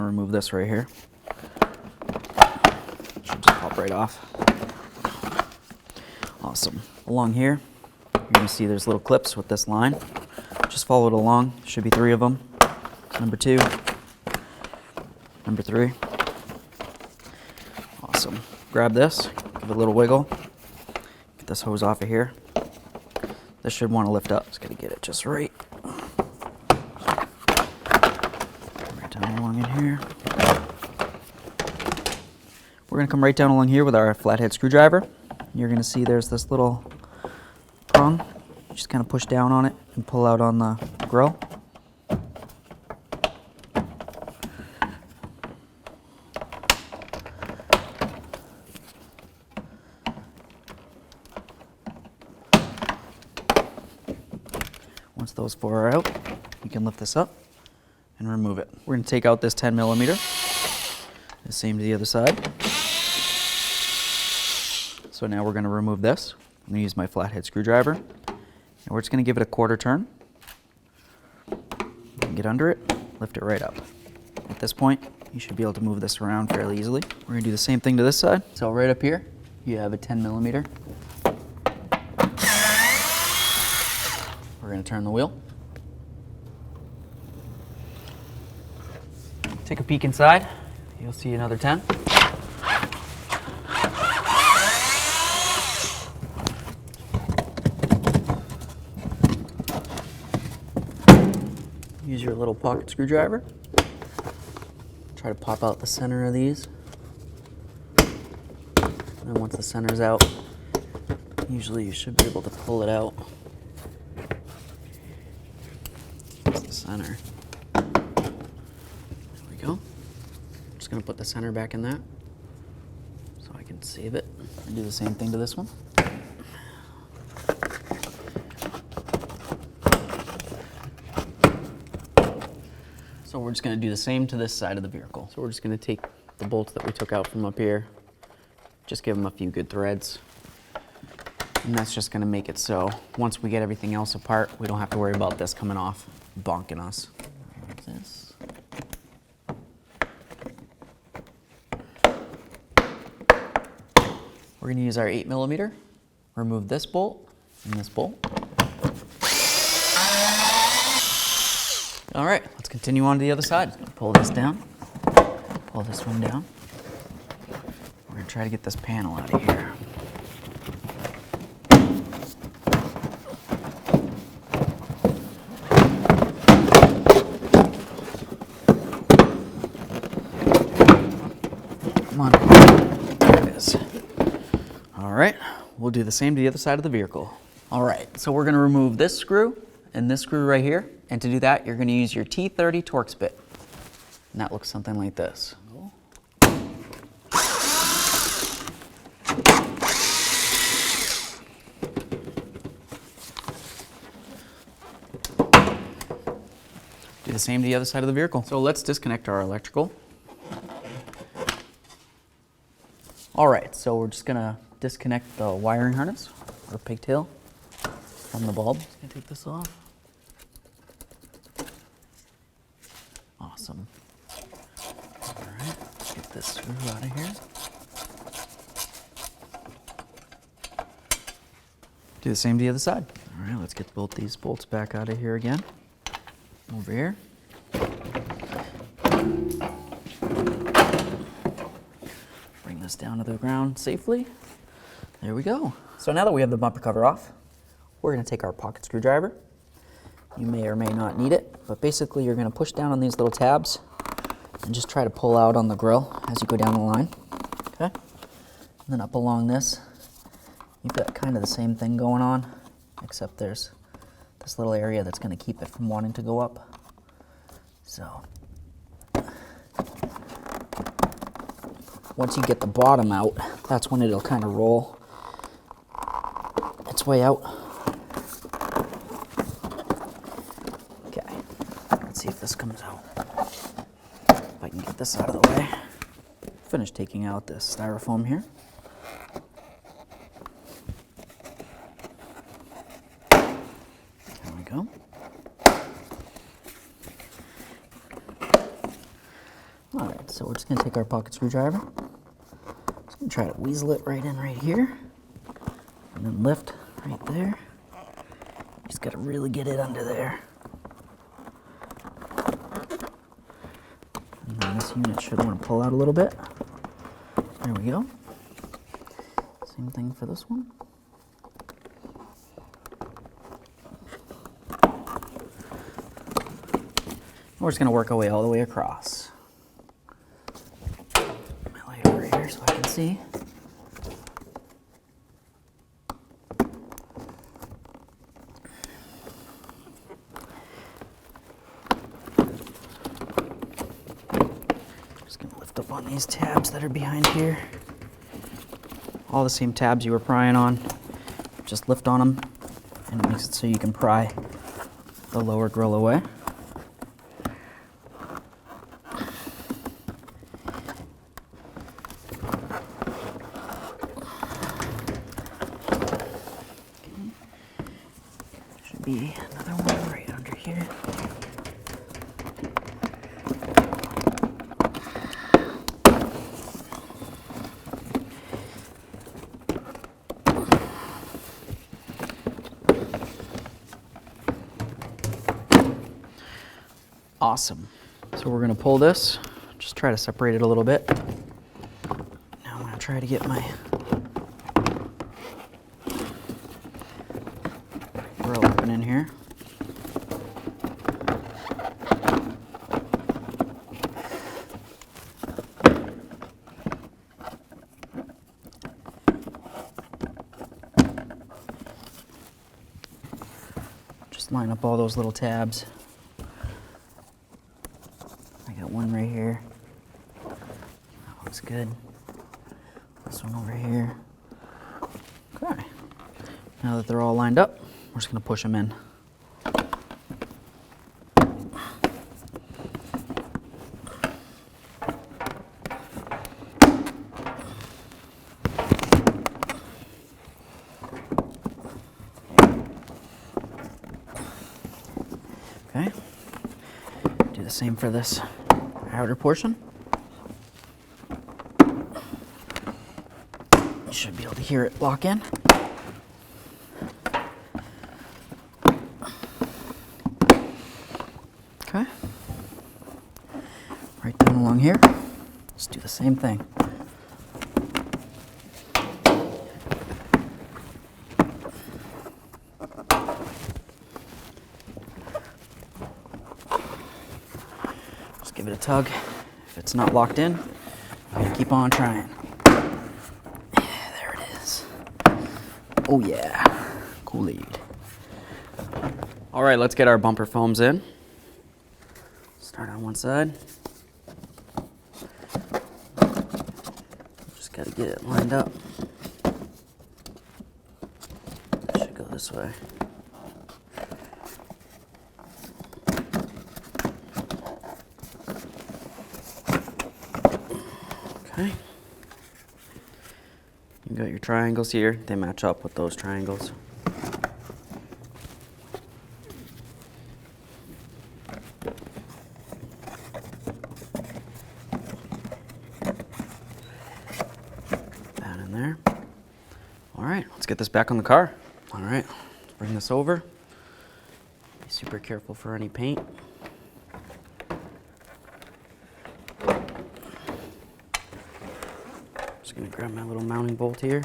gonna remove this right here. Should just pop right off. Awesome. Along here, you're gonna see there's little clips with this line. Just follow it along. Should be 3 of them. Number 2, number 3. Awesome. Grab this, give it a little wiggle. Get this hose off of here. This should want to lift up. Just gotta get it just right. Right down along in here. We're gonna come right down along here with our flathead screwdriver. You're gonna see there's this little prong. Just kind of push down on it and pull out on the grill. Once those 4 are out, you can lift this up and remove it. We're going to take out this 10 millimeter. The same to the other side. So now we're going to remove this. I'm going to use my flathead screwdriver. And we're just going to give it a 1/4 turn. Get under it, lift it right up. At this point, you should be able to move this around fairly easily. We're going to do the same thing to this side. So right up here, you have a 10 millimeter. We're going to turn the wheel. Take a peek inside. You'll see another 10. Use your little pocket screwdriver. Try to pop out the center of these. And then once the center's out, usually you should be able to pull it out. That's the center. There we go. I'm just going to put the center back in that so I can save it. And do the same thing to this one. So we're just going to do the same to this side of the vehicle. So we're just going to take the bolts that we took out from up here, just give them a few good threads. And that's just going to make it so once we get everything else apart, we don't have to worry about this coming off, bonking us. What's this? We're going to use our 8 millimeter, remove this bolt and this bolt. All right, let's continue on to the other side. Pull this down, pull this one down. We're gonna try to get this panel out of here. Come on, there it is. All right, we'll do the same to the other side of the vehicle. All right, so we're gonna remove this screw and this screw right here. And to do that, you're going to use your T30 Torx bit. And that looks something like this. Do the same to the other side of the vehicle. So let's disconnect our electrical. All right, so we're just going to disconnect the wiring harness or pigtail from the bulb. Just going to take this off. Awesome. All right, let's get this screw out of here. Do the same to the other side. All right, let's get both these bolts back out of here again. Over here. Bring this down to the ground safely. There we go. So now that we have the bumper cover off, we're going to take our pocket screwdriver. You may or may not need it, but basically you're going to push down on these little tabs and just try to pull out on the grill as you go down the line. Okay? And then up along this, you've got kind of the same thing going on, except there's this little area that's going to keep it from wanting to go up. So once you get the bottom out, that's when it'll kind of roll its way out. See if this comes out. If I can get this out of the way. Finish taking out this styrofoam here. There we go. So we're just going to take our pocket screwdriver. Just going to try to weasel it right in right here. And then lift right there. Just got to really get it under there. And then this unit should want to pull out a little bit. There we go. Same thing for this one. We're just going to work our way all the way across. My light over here so I can see. Just going to lift up on these tabs that are behind here. All the same tabs you were prying on. Just lift on them and it makes it so you can pry the lower grill away. Be another one right under here. Awesome. So we're going to pull this, just try to separate it a little bit. Now I'm going to try to get my grill open in here. Just line up all those little tabs. I got one right here. That looks good. This one over here. Okay. Now that they're all lined up, we're just going to push them in. Okay. Do the same for this outer portion. You should be able to hear it lock in. Okay. Right down along here. Just do the same thing. Just give it a tug. If it's not locked in, you gotta keep on trying. Yeah, there it is. Oh yeah, Kool-Aid. All right, let's get our bumper foams in. Start on one side. Just gotta get it lined up. It should go this way. Okay. You got your triangles here. They match up with those triangles. That in there. All right, let's get this back on the car. All right, let's bring this over. Be super careful for any paint. Just gonna grab my little mounting bolt here.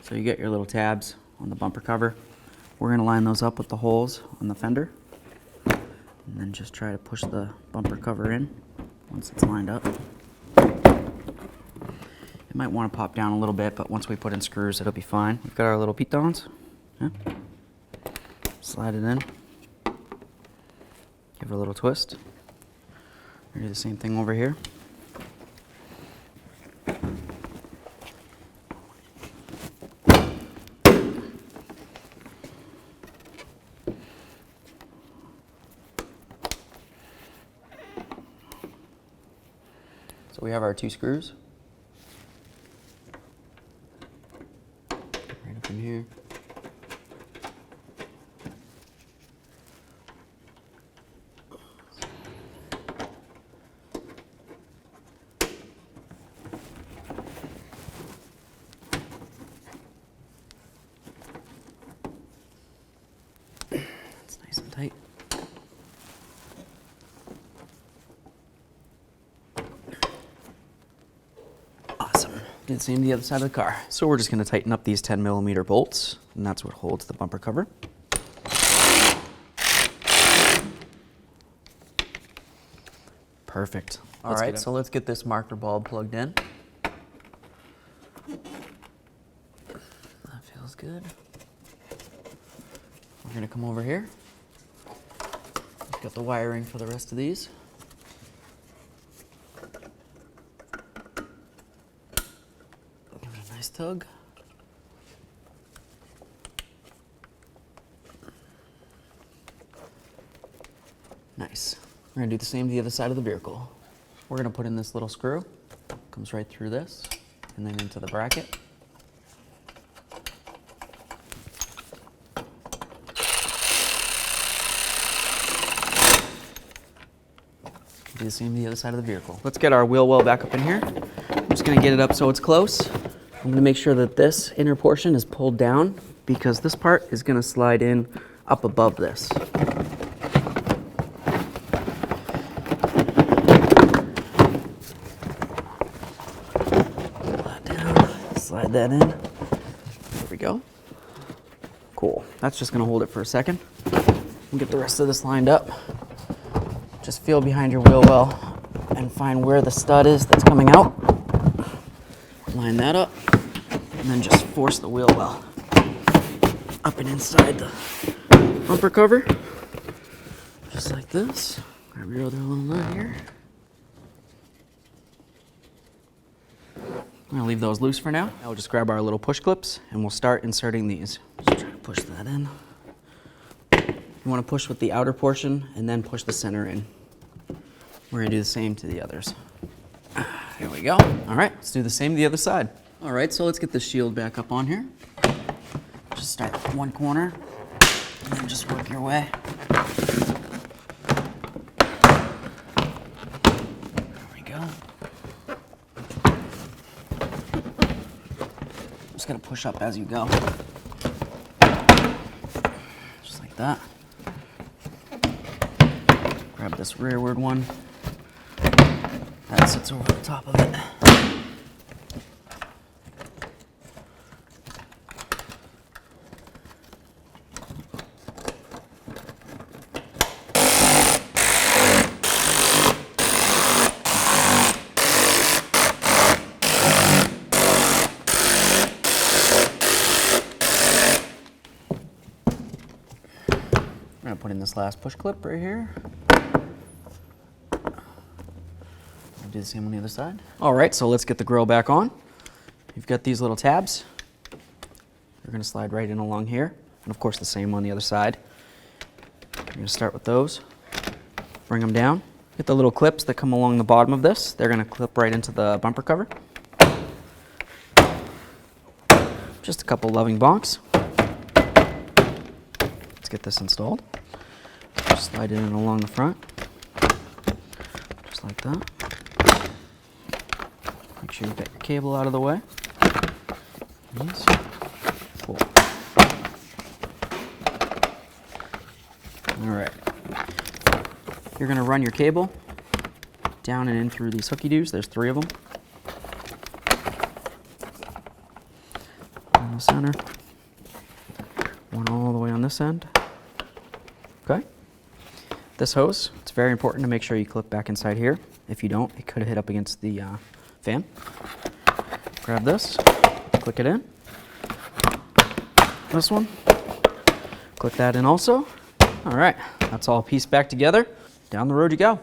So you get your little tabs on the bumper cover. We're gonna line those up with the holes on the fender. And then just try to push the bumper cover in once it's lined up. It might want to pop down a little bit, but once we put in screws, it'll be fine. We've got our little pitons. Yeah. Slide it in. Give it a little twist. Do the same thing over here. So we have our 2 screws. Right up in here. Do the same to the other side of the car. So we're just going to tighten up these 10mm bolts, and that's what holds the bumper cover. Perfect. All right, so let's get this marker bulb plugged in. That feels good. We're going to come over here. We've got the wiring for the rest of these. Give it a nice tug. Nice. We're going to do the same to the other side of the vehicle. We're going to put in this little screw. Comes right through this and then into the bracket. Do the same to the other side of the vehicle. Let's get our wheel well back up in here. I'm just going to get it up so it's close. I'm going to make sure that this inner portion is pulled down because this part is going to slide in up above this. Slide that in. There we go. Cool. That's just going to hold it for a second. We'll get the rest of this lined up. Just feel behind your wheel well and find where the stud is that's coming out. Line that up and then just force the wheel well up and inside the bumper cover. Just like this. Grab your other little nut here. I'm going to leave those loose for now. Now we'll just grab our little push clips and we'll start inserting these. Just try to push that in. You want to push with the outer portion and then push the center in. We're going to do the same to the others. Here we go. All right, let's do the same to the other side. All right, so let's get the shield back up on here. Just start with one corner and then just work your way. Just gonna push up as you go. Just like that. Grab this rearward one. That sits over the top of it. I'm going to put in this last push clip right here. I'll do the same on the other side. All right, so let's get the grill back on. You've got these little tabs. You're going to slide right in along here. And of course the same on the other side. You're going to start with those. Bring them down. Get the little clips that come along the bottom of this. They're going to clip right into the bumper cover. Just a couple loving bonks. Let's get this installed. Just slide it in along the front, just like that. Make sure you get your cable out of the way. Nice. Cool. All right. You're going to run your cable down and in through these hooky-doos. There's 3 of them. In the center. One all the way on this end. Okay. This hose, it's very important to make sure you clip back inside here. If you don't, it could hit up against the fan. Grab this, click it in. This one, click that in also. All right, that's all pieced back together. Down the road you go.